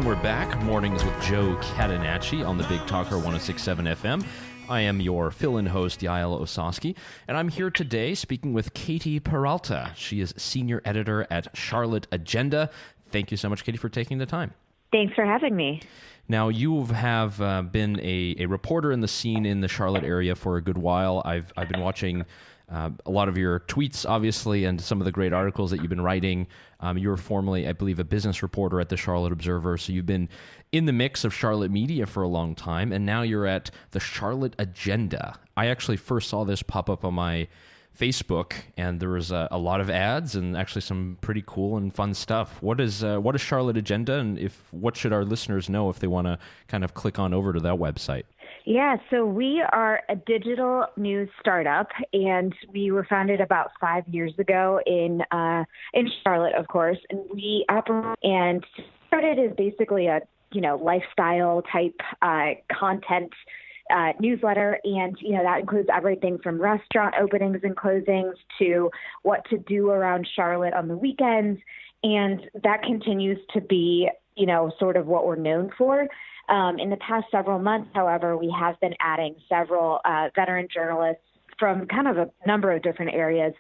We're back. Mornings with Joe Catenacci on the Big Talker 106.7 FM. I am your fill-in host, Yaël Ossowski, and I'm here today speaking with Katie Peralta. She is senior editor at Charlotte Agenda. Thank you so much, Katie, for taking the time. Thanks for having me. Now, you have been a reporter in the scene in the Charlotte area for a good while. I've been watching a lot of your tweets, obviously, and some of the great articles that you've been writing. You were formerly, I believe, a business reporter at the Charlotte Observer, so you've been in the mix of Charlotte media for a long time, and now you're at the Charlotte Agenda. I actually first saw this pop up on my Facebook, and there was a lot of ads and actually some pretty cool and fun stuff. What is Charlotte Agenda, and what should our listeners know if they want to kind of click on over to that website? Yeah, so we are a digital news startup, and we were founded about 5 years ago in Charlotte, of course. And we operate and started as basically a lifestyle type content newsletter, and that includes everything from restaurant openings and closings to what to do around Charlotte on the weekends, and that continues to be sort of what we're known for. In the past several months, however, we have been adding several veteran journalists from kind of a number of different areas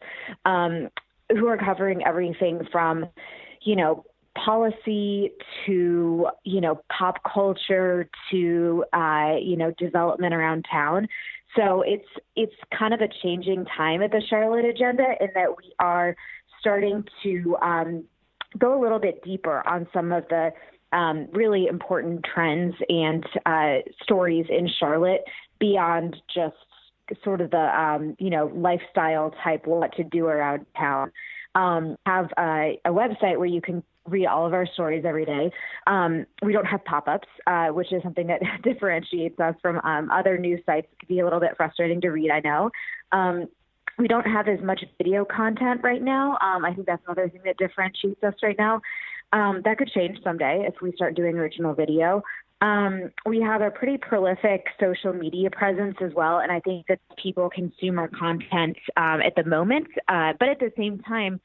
who are covering everything from, policy to, pop culture to, development around town. So it's kind of a changing time at the Charlotte Agenda in that we are starting to go a little bit deeper on some of the really important trends and stories in Charlotte beyond just sort of the, lifestyle type what to do around town. Have a website where you can read all of our stories every day. We don't have pop-ups, which is something that differentiates us from other news sites. It can be a little bit frustrating to read, I know. We don't have as much video content right now. I think that's another thing that differentiates us right now. That could change someday if we start doing original video. We have a pretty prolific social media presence as well, and I think that people consume our content at the moment. But at the same time,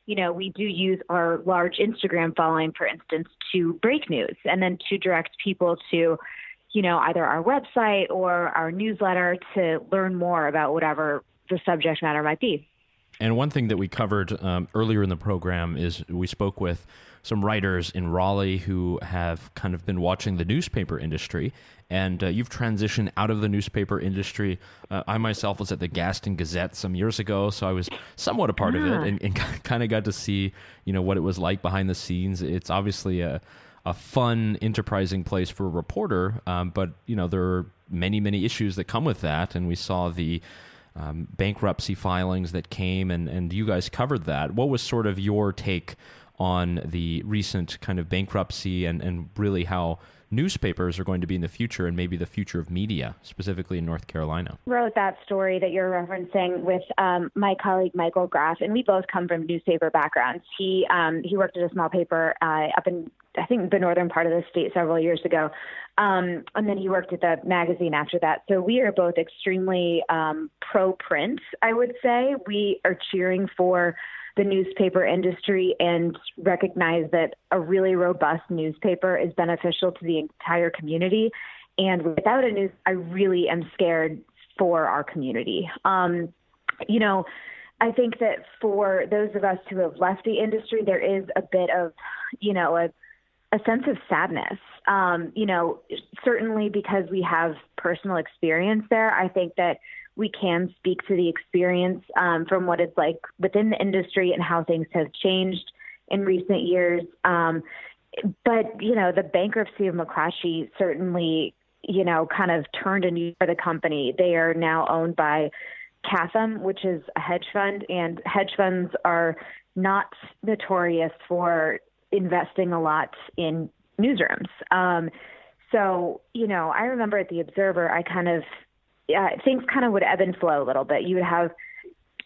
we do use our large Instagram following, for instance, to break news and then to direct people to, either our website or our newsletter to learn more about whatever the subject matter might be. And one thing that we covered earlier in the program is we spoke with some writers in Raleigh who have kind of been watching the newspaper industry, and you've transitioned out of the newspaper industry. I myself was at the Gaston Gazette some years ago, so I was somewhat a part of it and kind of got to see, what it was like behind the scenes. It's obviously a fun, enterprising place for a reporter, but, there are many, many issues that come with that, and we saw the bankruptcy filings that came, and you guys covered that. What was sort of your take on the recent kind of bankruptcy and really how newspapers are going to be in the future and maybe the future of media, specifically in North Carolina? Wrote that story that you're referencing with my colleague Michael Graff, and we both come from newspaper backgrounds. He worked at a small paper up in, I think, the northern part of the state several years ago. And then he worked at the magazine after that. So we are both extremely pro-print, I would say. We are cheering for the newspaper industry and recognize that a really robust newspaper is beneficial to the entire community. And without a news, I really am scared for our community. I think that for those of us who have left the industry, there is a bit of, a sense of sadness. Certainly because we have personal experience there. I think that we can speak to the experience from what it's like within the industry and how things have changed in recent years. But, the bankruptcy of McClatchy certainly, kind of turned a new for the company. They are now owned by Catham, which is a hedge fund, and hedge funds are not notorious for investing a lot in newsrooms. So, I remember at the Observer, things kind of would ebb and flow a little bit. You would have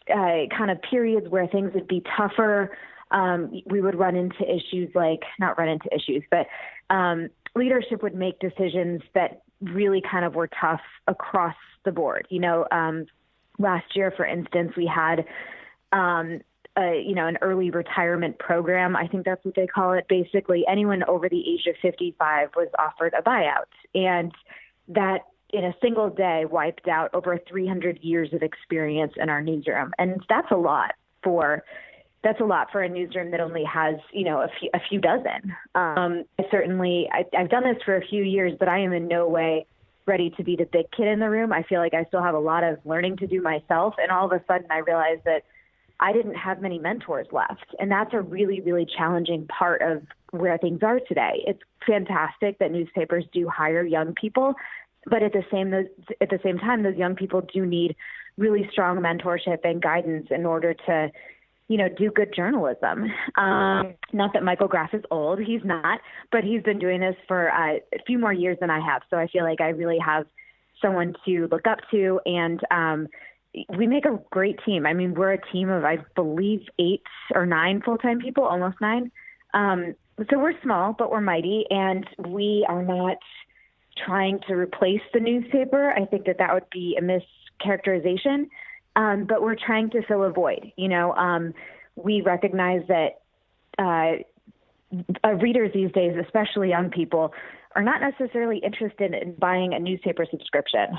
kind of periods where things would be tougher. We would but leadership would make decisions that really kind of were tough across the board. Last year, for instance, we had an early retirement program. I think that's what they call it. Basically, anyone over the age of 55 was offered a buyout. And that in a single day wiped out over 300 years of experience in our newsroom. And that's a lot for a newsroom that only has, a few dozen. I've done this for a few years, but I am in no way ready to be the big kid in the room. I feel like I still have a lot of learning to do myself. And all of a sudden I realized that I didn't have many mentors left. And that's a really, really challenging part of where things are today. It's fantastic that newspapers do hire young people, but at the same time, those young people do need really strong mentorship and guidance in order to, do good journalism. Not that Michael Graff is old. He's not, but he's been doing this for a few more years than I have. So I feel like I really have someone to look up to. And we make a great team. I mean, we're a team of, I believe, 8 or 9 full-time people, almost 9. So we're small, but we're mighty, and we are not trying to replace the newspaper. I think that would be a mischaracterization. But we're trying to fill a void. We recognize that readers these days, especially young people, are not necessarily interested in buying a newspaper subscription.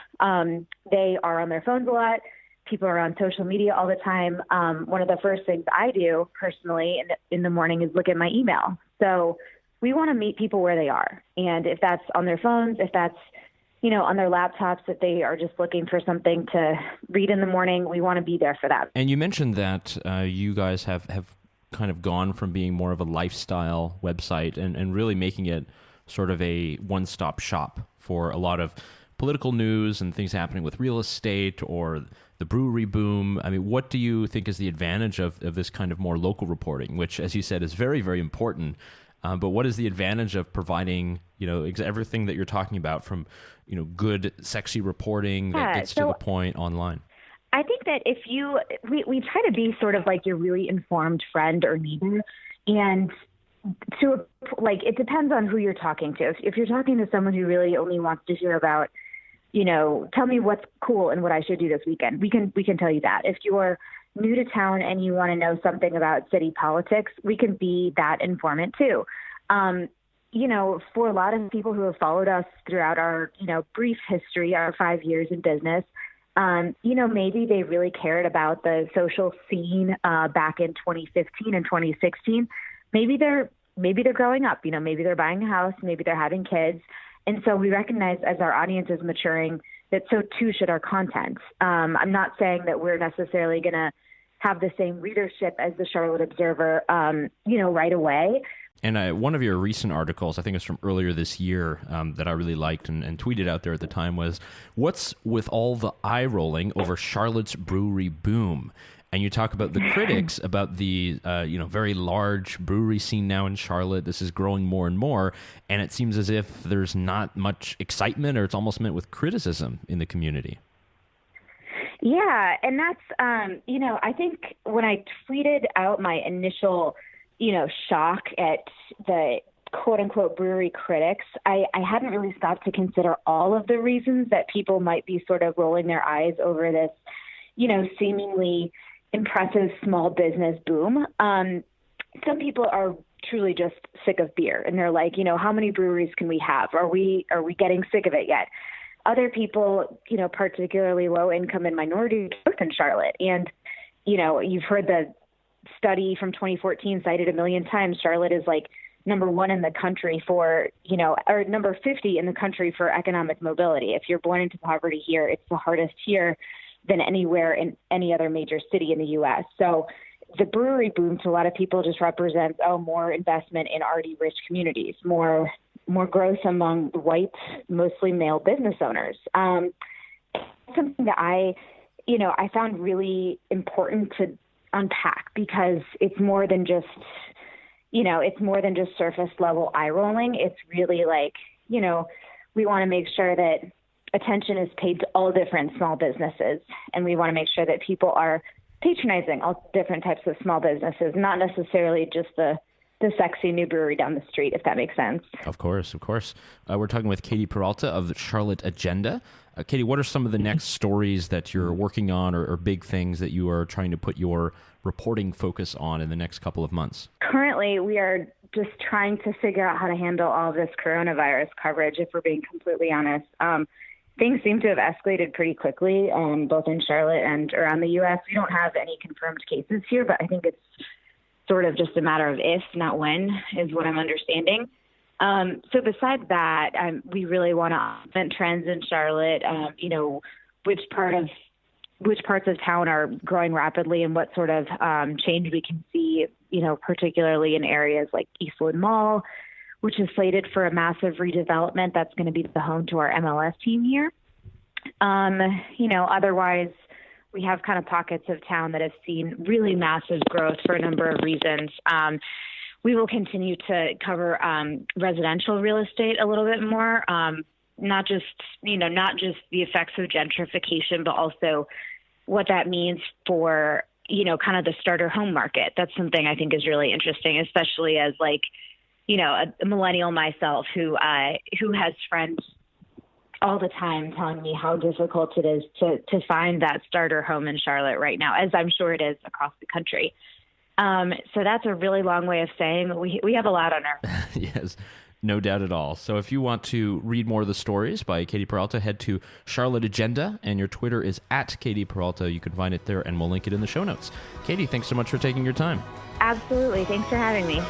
They are on their phones a lot. People are on social media all the time. One of the first things I do personally in the morning is look at my email. So we want to meet people where they are. And if that's on their phones, if that's, on their laptops, if they are just looking for something to read in the morning, we want to be there for that. And you mentioned that you guys have kind of gone from being more of a lifestyle website and really making it sort of a one-stop shop for a lot of political news and things happening with real estate or the brewery boom. I mean, what do you think is the advantage of this kind of more local reporting, which, as you said, is very, very important? But what is the advantage of providing, everything that you're talking about from, good, sexy reporting that gets to the point online? I think that we try to be sort of like your really informed friend or neighbor. And it depends on who you're talking to. If you're talking to someone who really only wants to hear about, tell me what's cool and what I should do this weekend, we can tell you that. If you're new to town and you want to know something about city politics, we can be that informant too. For a lot of people who have followed us throughout our, brief history, our 5 years in business, maybe they really cared about the social scene back in 2015 and 2016. Maybe they're growing up, maybe they're buying a house, maybe they're having kids. And so we recognize as our audience is maturing that so too should our content. I'm not saying that we're necessarily going to have the same readership as the Charlotte Observer, right away. And one of your recent articles, I think it's from earlier this year, that I really liked and tweeted out there at the time was, what's with all the eye rolling over Charlotte's brewery boom? And you talk about the critics, about the very large brewery scene now in Charlotte. This is growing more and more, and it seems as if there's not much excitement, or it's almost met with criticism in the community. Yeah, and that's, I think when I tweeted out my initial, shock at the quote-unquote brewery critics, I hadn't really stopped to consider all of the reasons that people might be sort of rolling their eyes over this, seemingly impressive small business boom. Some people are truly just sick of beer, and they're like, how many breweries can we have? Are we getting sick of it yet? Other people, particularly low income and minority growth in Charlotte. And, you've heard the study from 2014 cited a million times. Charlotte is like number 1 in the country for, or number 50 in the country for economic mobility. If you're born into poverty here, it's the hardest here than anywhere in any other major city in the U.S. So the brewery boom to a lot of people just represents, more investment in already rich communities, more growth among white, mostly male business owners. Something that I found really important to unpack, because it's more than just surface level eye rolling. It's really like, we want to make sure that attention is paid to all different small businesses, and we want to make sure that people are patronizing all different types of small businesses, not necessarily just the the sexy new brewery down the street, if that makes sense. Of course, of course. We're talking with Katie Peralta of the Charlotte Agenda. Katie, what are some of the next stories that you're working on or big things that you are trying to put your reporting focus on in the next couple of months? Currently, we are just trying to figure out how to handle all this coronavirus coverage, if we're being completely honest. Things seem to have escalated pretty quickly, both in Charlotte and around the U.S. We don't have any confirmed cases here, but I think it's sort of just a matter of if, not when, is what I'm understanding. So besides that, we really want to augment trends in Charlotte, which parts of town are growing rapidly and what sort of change we can see, particularly in areas like Eastwood Mall, which is slated for a massive redevelopment that's going to be the home to our MLS team here. Otherwise, we have kind of pockets of town that have seen really massive growth for a number of reasons. We will continue to cover residential real estate a little bit more, not just the effects of gentrification, but also what that means for, kind of the starter home market. That's something I think is really interesting, especially as a millennial myself who has friends all the time telling me how difficult it is to find that starter home in Charlotte right now, as I'm sure it is across the country. So that's a really long way of saying we have a lot on our Yes, no doubt at all. So if you want to read more of the stories by Katie Peralta, head to Charlotte Agenda, and your Twitter is @Katie Peralta. You can find it there, and we'll link it in the show notes. Katie, thanks so much for taking your time. Absolutely. Thanks for having me.